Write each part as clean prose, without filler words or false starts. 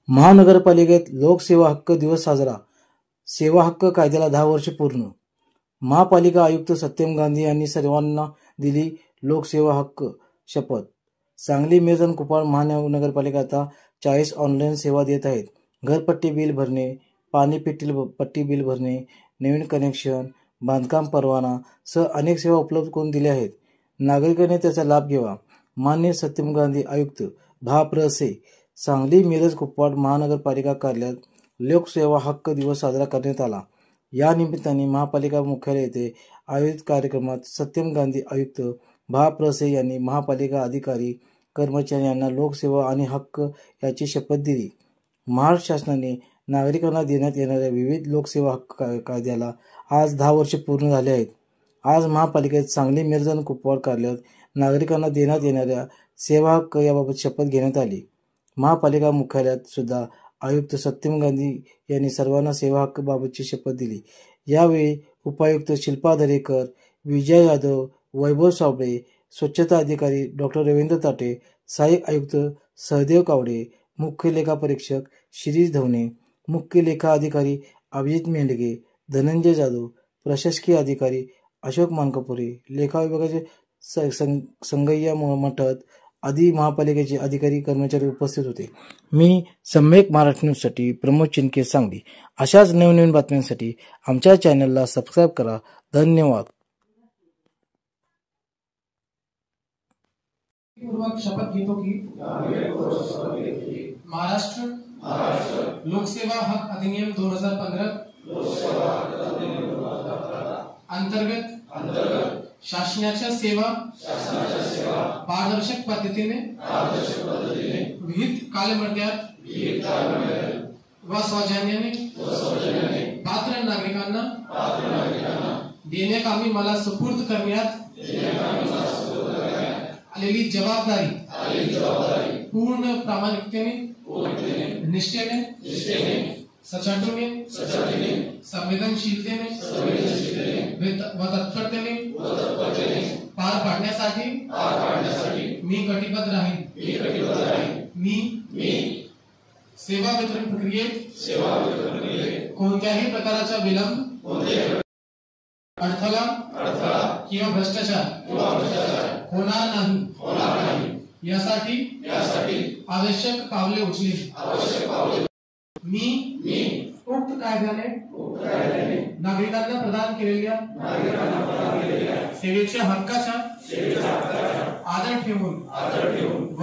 महानगरपालिकेत लोकसेवा हक्क दिवस साजरा. सेवा हक्क कायद्याला 10 वर्ष पूर्ण. महापालिका आयुक्त सत्यम गांधी यांनी सर्वांना दिली लोकसेवा हक्क शपथ. सांगली, मिरज, कुपवाड महानगरपालिका आता 40 ऑनलाईन सेवा देत आहेत. घरपट्टी बिल भरणे, पाणी पट्टी बिल भरणे, नवीन कनेक्शन, बांधकाम परवाना सह अनेक सेवा उपलब्ध करून दिल्या आहेत. नागरिकांनी त्याचा लाभ घ्यावा. माननीय सत्यम गांधी आयुक्त भा.प्र.से. सांगली, मिरज, कुपवाड महानगरपालिका कार्यालयात लोकसेवा हक्क दिवस साजरा करण्यात आला. या निमित्ताने महापालिका मुख्यालय येथे आयोजित कार्यक्रमात सत्यम गांधी आयुक्त भा.प्र.से. यांनी महापालिका अधिकारी कर्मचारी यांना लोकसेवा आणि हक्क याची शपथ दिली. महाराष्ट्र शासनाने नागरिकांना देण्यात येणाऱ्या विविध लोकसेवा हक्क कायद्याला आज 10 वर्ष पूर्ण झाले आहेत. आज महापालिकेत सांगली, मिरज आणि कुपवाड कार्यालयात नागरिकांना देण्यात येणाऱ्या सेवा हक्क याबाबत शपथ घेण्यात आली. महापालिका मुख्यालयात सुद्धा आयुक्त सत्यम गांधी यांनी सर्वांना सेवा हक्क बाबतची शपथ दिली. यावेळी उपायुक्त शिल्पा दरेकर, विजय यादव, वैभव साबळे, स्वच्छता अधिकारी डॉक्टर रवींद्र ताटे, सहाय्यक आयुक्त सहदेव कावडे, मुख्य लेखा परीक्षक शिरीष धवणे, मुख्य लेखा अधिकारी अभिजित मेंढगे, धनंजय जाधव, प्रशासकीय अधिकारी अशोक मानकापुरे, लेखा विभागाचे संगय्या मठत आदी महापालिकेचे अधिकारी कर्मचारी उपस्थित होते. मी सम्यक महाराष्ट्र न्यूजसाठी प्रमोद चिनके, सांगली. अशाच नवनवीन बातम्यांसाठी आमच्या चॅनलला सबस्क्राईब करा. धन्यवाद. पूर्वक शपथ घेतो की महाराष्ट्र लोकसेवा हक अधिनियम 2015 अंतर्गत शासनाच्या सेवा पारदर्शक पद्धतीने विहित कालमर्यादेत व सौजन्याने पात्र नागरिकांना देण्याकामी मला सुपूर्द करण्यात आलेली जबाबदारी पूर्ण प्रामाणिकतेने, निष्ठेने, सचाटुने, संवेदनशीलतेने व तत्परतेने पार पाडण्यासाठी मी कटिबद्ध राहीन. मी सेवा वितरण प्रक्रियेत कोणत्याही प्रकारचा विलंब, अडथळा किंवा भ्रष्टाचार होणार नाही यासाठी आवश्यक पावले उचलेल. मी उक्त कायद्याने नागरिकांना प्रदान केलेल्या सेवेच्या हक्काचा आदर ठेवून व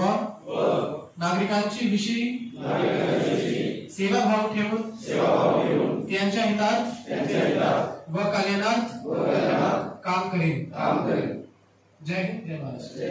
नागरिकांची विषयी सेवाभाव ठेवून त्यांच्या हितार्थ व कल्याणार्थ काम करेन. जय हिंद, जय महाराष्ट्र.